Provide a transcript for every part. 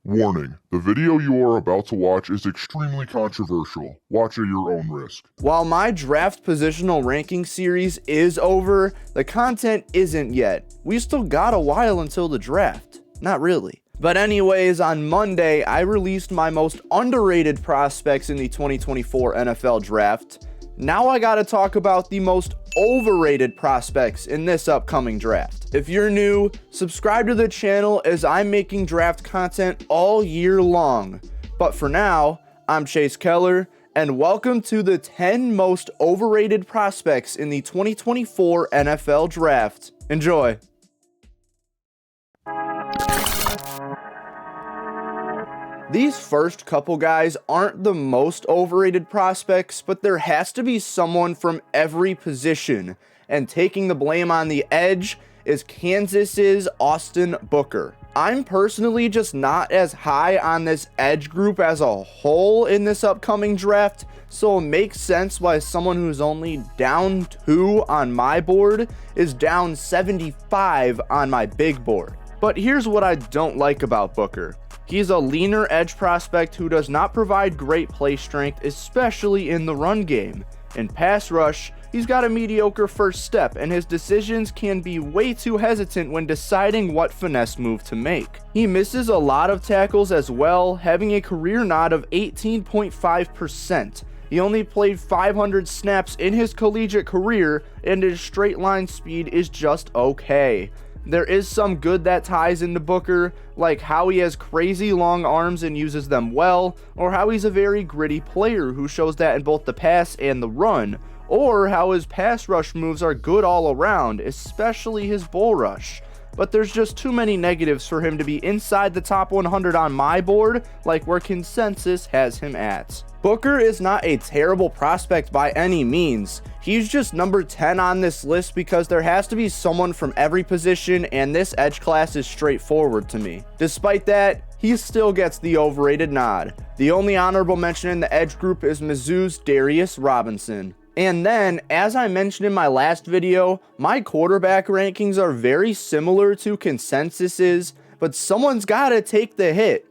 Warning, the video you are about to watch is extremely controversial. Watch at your own risk. While my draft positional ranking series is over, the content isn't yet. We still got a while until the draft. Not really. But anyways, on Monday, I released my most underrated prospects in the 2024 NFL Draft. Now I gotta talk about the most overrated prospects in this upcoming draft. If you're new, subscribe to the channel as I'm making draft content all year long. But for now, I'm Chase Keller, and welcome to the 10 most overrated prospects in the 2024 NFL Draft. Enjoy. These first couple guys aren't the most overrated prospects, but there has to be someone from every position, and taking the blame on the edge is Kansas's Austin Booker. I'm personally just not as high on this edge group as a whole in this upcoming draft, so it makes sense why someone who's only down 2 on my board is down 75 on my big board. But here's what I don't like about Booker. He's a leaner edge prospect who does not provide great play strength, especially in the run game. In pass rush, he's got a mediocre first step, and his decisions can be way too hesitant when deciding what finesse move to make. He misses a lot of tackles as well, having a career nod of 18.5%. He only played 500 snaps in his collegiate career, and his straight line speed is just okay. There is some good that ties into Booker, like how he has crazy long arms and uses them well, or how he's a very gritty player who shows that in both the pass and the run, or how his pass rush moves are good all around, especially his bull rush. But there's just too many negatives for him to be inside the top 100 on my board, like where consensus has him at. Booker is not a terrible prospect by any means. He's just number 10 on this list because there has to be someone from every position, and this edge class is straightforward to me. Despite that, he still gets the overrated nod. The only honorable mention in the edge group is Mizzou's Darius Robinson. And then, as I mentioned in my last video, my quarterback rankings are very similar to consensus's, but someone's gotta take the hit.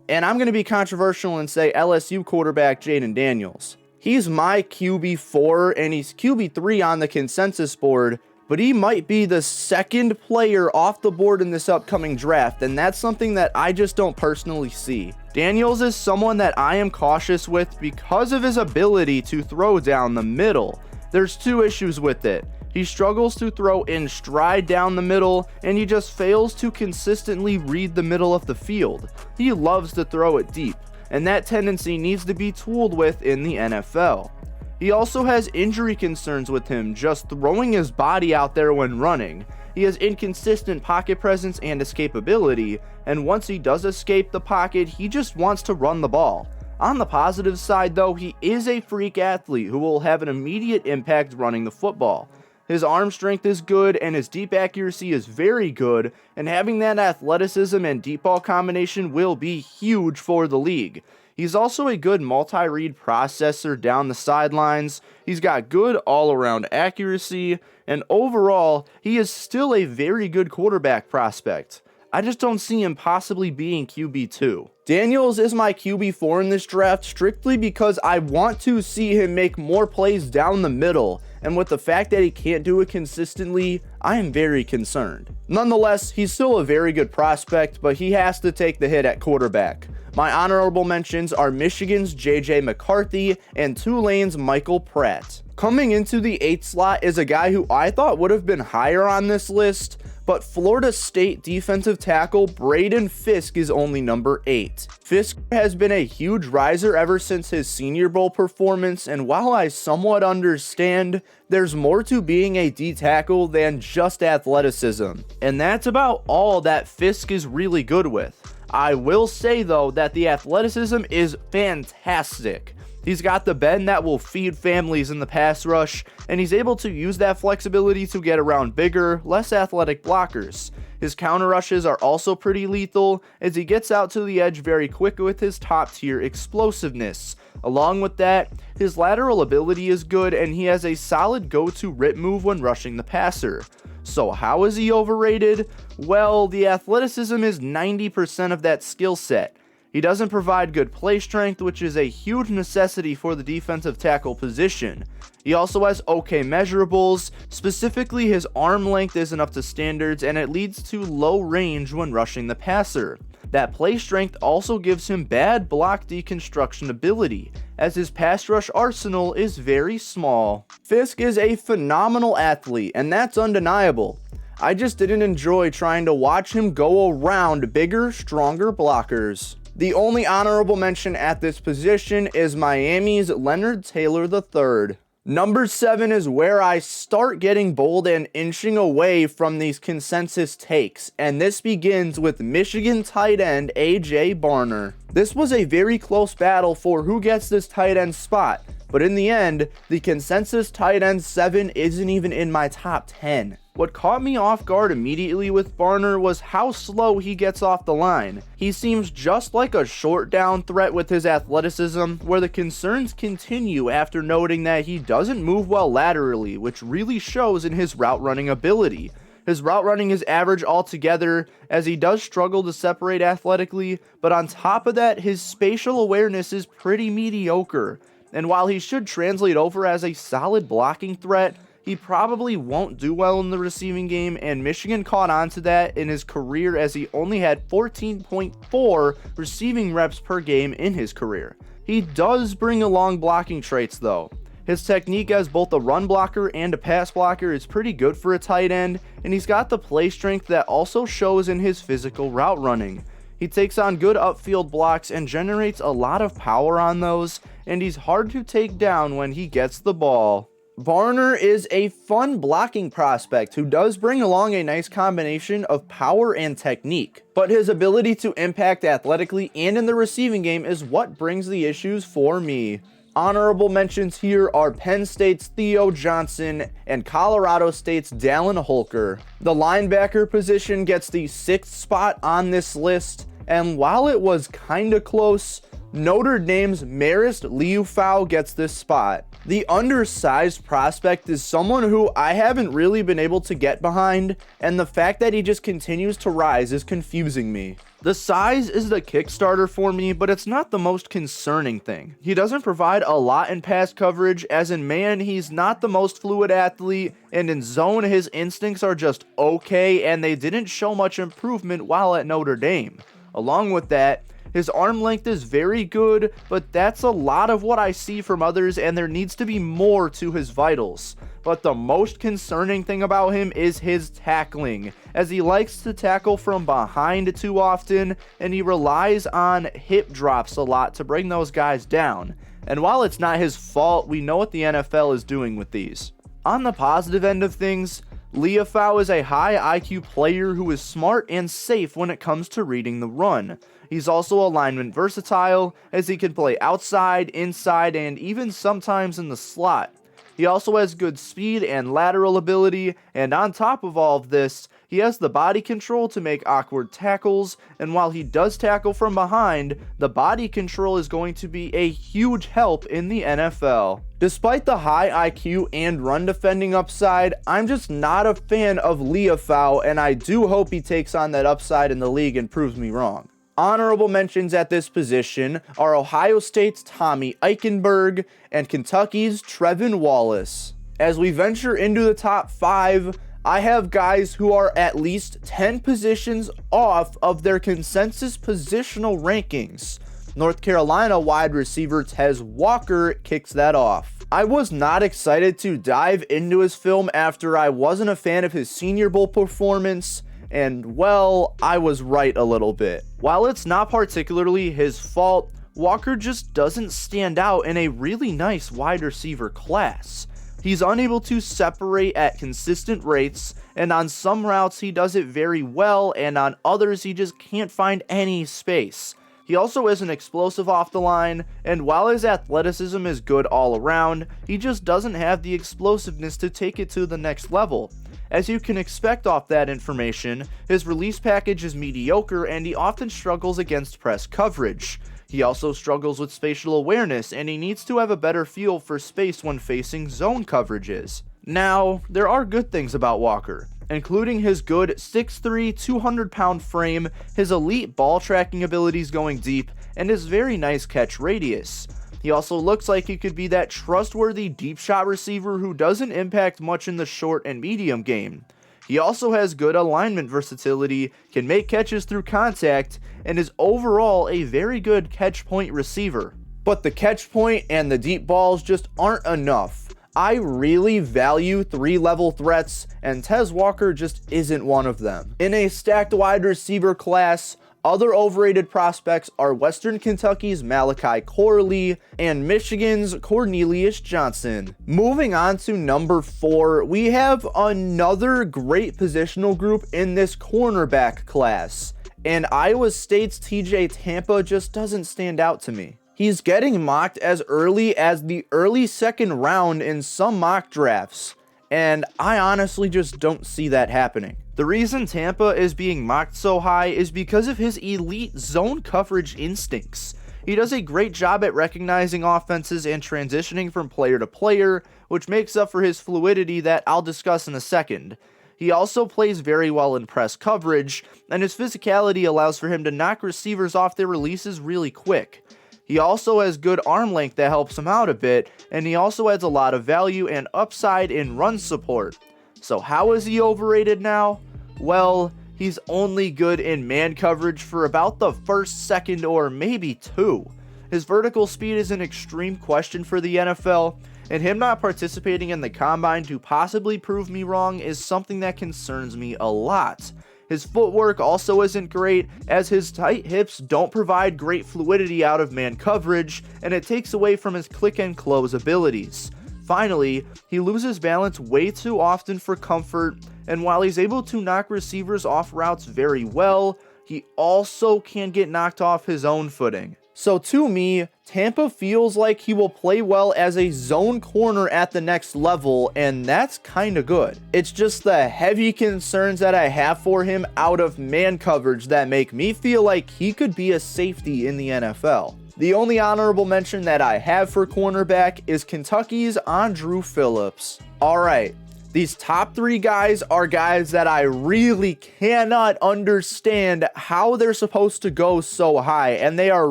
And I'm going to be controversial and say LSU quarterback Jayden Daniels. He's my QB4 and he's QB3 on the consensus board, but he might be the second player off the board in this upcoming draft, and that's something that I just don't personally see. Daniels is someone that I am cautious with because of his ability to throw down the middle. There's two issues with it. He struggles to throw in stride down the middle, and he just fails to consistently read the middle of the field. He loves to throw it deep, and that tendency needs to be tooled with in the NFL. He also has injury concerns with him just throwing his body out there when running. He has inconsistent pocket presence and escapability, and once he does escape the pocket, he just wants to run the ball. On the positive side though, he is a freak athlete who will have an immediate impact running the football. His arm strength is good, and his deep accuracy is very good, and having that athleticism and deep ball combination will be huge for the league. He's also a good multi-read processor down the sidelines. He's got good all-around accuracy, and overall, he is still a very good quarterback prospect. I just don't see him possibly being QB2. Daniels is my QB4 in this draft strictly because I want to see him make more plays down the middle, and with the fact that he can't do it consistently, I am very concerned. Nonetheless, he's still a very good prospect, but he has to take the hit at quarterback. My honorable mentions are Michigan's J.J. McCarthy and Tulane's Michael Pratt. Coming into the 8th slot is a guy who I thought would have been higher on this list, but Florida State defensive tackle Braden Fisk is only number 8. Fisk has been a huge riser ever since his Senior Bowl performance, and while I somewhat understand, there's more to being a D tackle than just athleticism, and that's about all that Fisk is really good with. I will say though that the athleticism is fantastic. He's got the bend that will feed families in the pass rush, and he's able to use that flexibility to get around bigger, less athletic blockers. His counter rushes are also pretty lethal, as he gets out to the edge very quick with his top tier explosiveness. Along with that, his lateral ability is good, and he has a solid go-to rip move when rushing the passer. So how is he overrated? Well, the athleticism is 90% of that skill set. He doesn't provide good play strength, which is a huge necessity for the defensive tackle position. He also has okay measurables, specifically his arm length isn't up to standards and it leads to low range when rushing the passer. That play strength also gives him bad block deconstruction ability, as his pass rush arsenal is very small. Fisk is a phenomenal athlete, and that's undeniable. I just didn't enjoy trying to watch him go around bigger, stronger blockers. The only honorable mention at this position is Miami's Leonard Taylor III. Number 7 is where I start getting bold and inching away from these consensus takes, and this begins with Michigan tight end A.J. Barner. This was a very close battle for who gets this tight end spot, but in the end, the consensus tight end 7 isn't even in my top 10. What caught me off guard immediately with Barner was how slow he gets off the line. He seems just like a short down threat with his athleticism, where the concerns continue after noting that he doesn't move well laterally, which really shows in his route running ability. His route running is average altogether, as he does struggle to separate athletically, but on top of that, his spatial awareness is pretty mediocre. And while he should translate over as a solid blocking threat, he probably won't do well in the receiving game, and Michigan caught on to that in his career as he only had 14.4 receiving reps per game in his career. He does bring along blocking traits though. His technique as both a run blocker and a pass blocker is pretty good for a tight end, and he's got the play strength that also shows in his physical route running. He takes on good upfield blocks and generates a lot of power on those, and he's hard to take down when he gets the ball. Barner is a fun blocking prospect who does bring along a nice combination of power and technique, but his ability to impact athletically and in the receiving game is what brings the issues for me. Honorable mentions here are Penn State's Theo Johnson and Colorado State's Dallin Holker. The linebacker position gets the 6th spot on this list, and while it was kinda close, Notre Dame's Marist Liufau gets this spot. The undersized prospect is someone who I haven't really been able to get behind, and the fact that he just continues to rise is confusing me. The size is the kickstarter for me, but it's not the most concerning thing. He doesn't provide a lot in pass coverage, as in man, he's not the most fluid athlete, and in zone, his instincts are just okay, and they didn't show much improvement while at Notre Dame. Along with that, his arm length is very good, but that's a lot of what I see from others, and there needs to be more to his vitals. But the most concerning thing about him is his tackling, as he likes to tackle from behind too often, and he relies on hip drops a lot to bring those guys down. And while it's not his fault, we know what the NFL is doing with these. On the positive end of things, Liufau is a high IQ player who is smart and safe when it comes to reading the run. He's also alignment versatile, as he can play outside, inside, and even sometimes in the slot. He also has good speed and lateral ability, and on top of all of this, he has the body control to make awkward tackles, and while he does tackle from behind, the body control is going to be a huge help in the NFL. Despite the high IQ and run defending upside, I'm just not a fan of Liufau, and I do hope he takes on that upside in the league and proves me wrong. Honorable mentions at this position are Ohio State's Tommy Eichenberg and Kentucky's Trevin Wallace. As we venture into the top 5, I have guys who are at least 10 positions off of their consensus positional rankings. North Carolina wide receiver Tez Walker kicks that off. I was not excited to dive into his film after I wasn't a fan of his Senior Bowl performance, and well, I was right a little bit. While it's not particularly his fault, Walker just doesn't stand out in a really nice wide receiver class. He's unable to separate at consistent rates, and on some routes he does it very well, and on others he just can't find any space. He also isn't explosive off the line, and while his athleticism is good all around, he just doesn't have the explosiveness to take it to the next level. As you can expect off that information, his release package is mediocre and he often struggles against press coverage. He also struggles with spatial awareness, and he needs to have a better feel for space when facing zone coverages. Now, there are good things about Walker. including his good 6'3", 200-pound frame, his elite ball tracking abilities going deep, and his very nice catch radius. He also looks like he could be that trustworthy deep shot receiver who doesn't impact much in the short and medium game. He also has good alignment versatility, can make catches through contact, and is overall a very good catch point receiver. But the catch point and the deep balls just aren't enough. I really value 3-level threats, and Tez Walker just isn't one of them. In a stacked wide receiver class, other overrated prospects are Western Kentucky's Malachi Corley and Michigan's Cornelius Johnson. Moving on to number 4, we have another great positional group in this cornerback class, and Iowa State's TJ Tampa just doesn't stand out to me. He's getting mocked as early as the early second round in some mock drafts, and I honestly just don't see that happening. The reason Tampa is being mocked so high is because of his elite zone coverage instincts. He does a great job at recognizing offenses and transitioning from player to player, which makes up for his fluidity that I'll discuss in a second. He also plays very well in press coverage, and his physicality allows for him to knock receivers off their releases really quick. He also has good arm length that helps him out a bit, and he also adds a lot of value and upside in run support. So how is he overrated now? Well, he's only good in man coverage for about the first, second, or maybe 2. His vertical speed is an extreme question for the NFL, and him not participating in the combine to possibly prove me wrong is something that concerns me a lot. His footwork also isn't great, as his tight hips don't provide great fluidity out of man coverage, and it takes away from his click and close abilities. Finally, he loses balance way too often for comfort, and while he's able to knock receivers off routes very well, he also can get knocked off his own footing. So to me, Tampa feels like he will play well as a zone corner at the next level, and that's kinda good. It's just the heavy concerns that I have for him out of man coverage that make me feel like he could be a safety in the NFL. The only honorable mention that I have for cornerback is Kentucky's Andrew Phillips. Alright, these top 3 guys are guys that I really cannot understand how they're supposed to go so high, and they are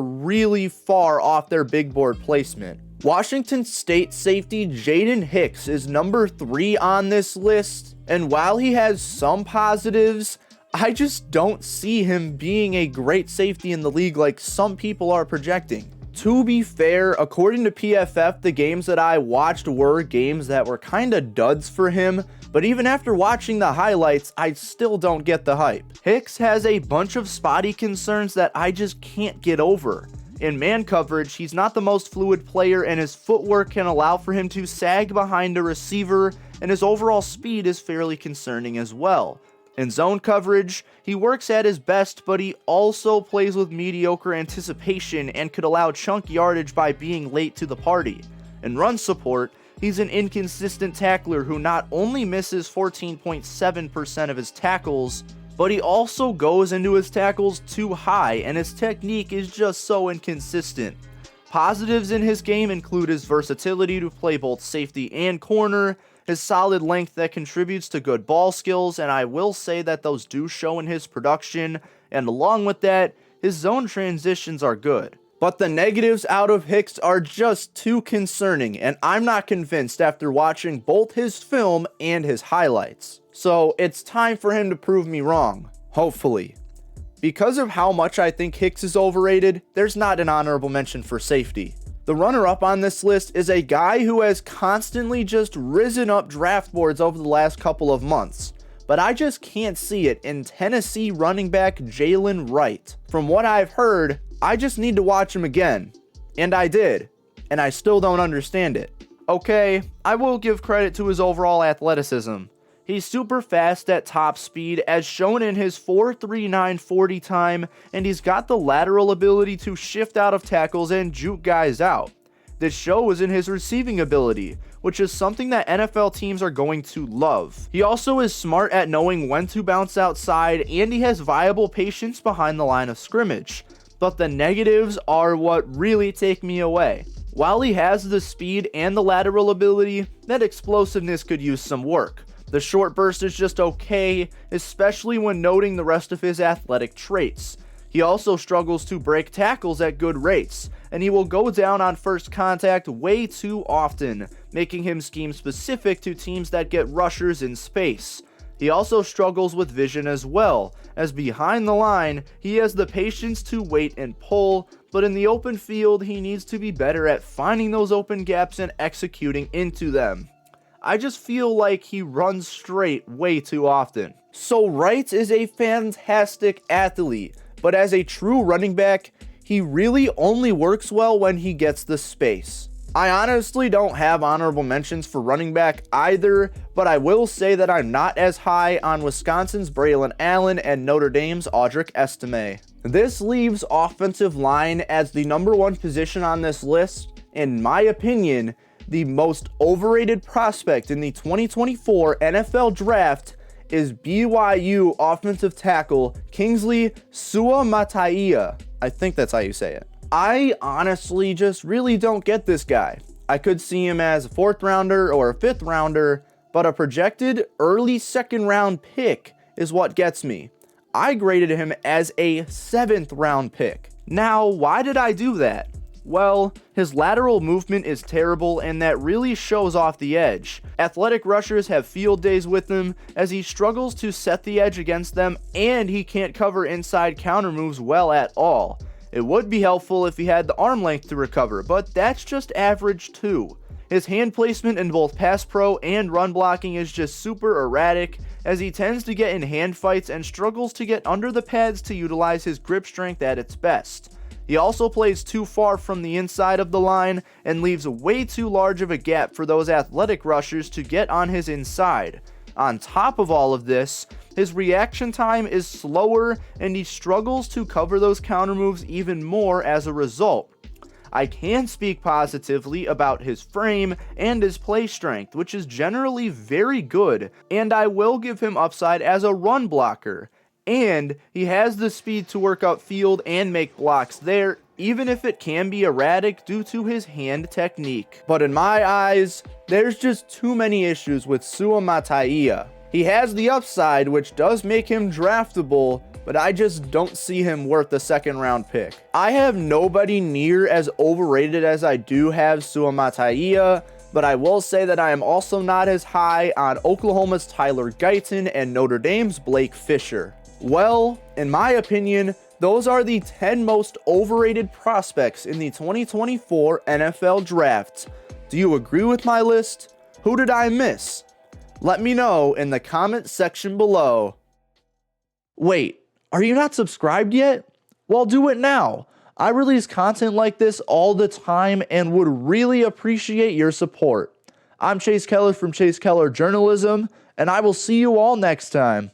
really far off their big board placement. Washington State safety Jaden Hicks is number 3 on this list, and while he has some positives, I just don't see him being a great safety in the league like some people are projecting. To be fair, according to PFF, the games that I watched were games that were kinda duds for him, but even after watching the highlights, I still don't get the hype. Hicks has a bunch of spotty concerns that I just can't get over. In man coverage, he's not the most fluid player, and his footwork can allow for him to sag behind a receiver, and his overall speed is fairly concerning as well. In zone coverage, he works at his best, but he also plays with mediocre anticipation and could allow chunk yardage by being late to the party. In run support, he's an inconsistent tackler who not only misses 14.7% of his tackles, but he also goes into his tackles too high, and his technique is just so inconsistent. Positives in his game include his versatility to play both safety and corner, his solid length that contributes to good ball skills, and I will say that those do show in his production, and along with that, his zone transitions are good. But the negatives out of Hicks are just too concerning, and I'm not convinced after watching both his film and his highlights. So it's time for him to prove me wrong, hopefully. Because of how much I think Hicks is overrated, there's not an honorable mention for safety. The runner-up on this list is a guy who has constantly just risen up draft boards over the last couple of months, but I just can't see it in Tennessee running back Jalen Wright. From what I've heard, I just need to watch him again, and I did, and I still don't understand it. Okay, I will give credit to his overall athleticism. He's super fast at top speed as shown in his 4.39 40 time, and he's got the lateral ability to shift out of tackles and juke guys out. This shows in his receiving ability, which is something that NFL teams are going to love. He also is smart at knowing when to bounce outside, and he has viable patience behind the line of scrimmage. But the negatives are what really take me away. While he has the speed and the lateral ability, that explosiveness could use some work. The short burst is just okay, especially when noting the rest of his athletic traits. He also struggles to break tackles at good rates, and he will go down on first contact way too often, making him scheme specific to teams that get rushers in space. He also struggles with vision as well, as behind the line, he has the patience to wait and pull, but in the open field, he needs to be better at finding those open gaps and executing into them. I just feel like he runs straight way too often. So Wright is a fantastic athlete, but as a true running back, he really only works well when he gets the space. I honestly don't have honorable mentions for running back either, but I will say that I'm not as high on Wisconsin's Braylon Allen and Notre Dame's Audric Estime. This leaves offensive line as the number one position on this list. In my opinion, the most overrated prospect in the 2024 NFL Draft is BYU offensive tackle Kingsley Suamataia. I think that's how you say it. I honestly just really don't get this guy. I could see him as a 4th rounder or a 5th rounder, but a projected early 2nd round pick is what gets me. I graded him as a 7th round pick. Now, why did I do that? Well, his lateral movement is terrible, and that really shows off the edge. Athletic rushers have field days with him, as he struggles to set the edge against them, and he can't cover inside counter moves well at all. It would be helpful if he had the arm length to recover, but that's just average too. His hand placement in both pass pro and run blocking is just super erratic, as he tends to get in hand fights and struggles to get under the pads to utilize his grip strength at its best. He also plays too far from the inside of the line and leaves way too large of a gap for those athletic rushers to get on his inside. On top of all of this, his reaction time is slower and he struggles to cover those counter moves even more as a result. I can speak positively about his frame and his play strength, which is generally very good, and I will give him upside as a run blocker. And he has the speed to work upfield and make blocks there, even if it can be erratic due to his hand technique. But in my eyes, there's just too many issues with Suamataia. He has the upside, which does make him draftable, but I just don't see him worth the 2nd round pick. I have nobody near as overrated as I do have Suamataia, but I will say that I am also not as high on Oklahoma's Tyler Guyton and Notre Dame's Blake Fisher. Well, in my opinion, those are the 10 most overrated prospects in the 2024 NFL Draft. Do you agree with my list? Who did I miss? Let me know in the comment section below. Wait, are you not subscribed yet? Well, do it now. I release content like this all the time and would really appreciate your support. I'm Chase Keller from Chase Keller Journalism, and I will see you all next time.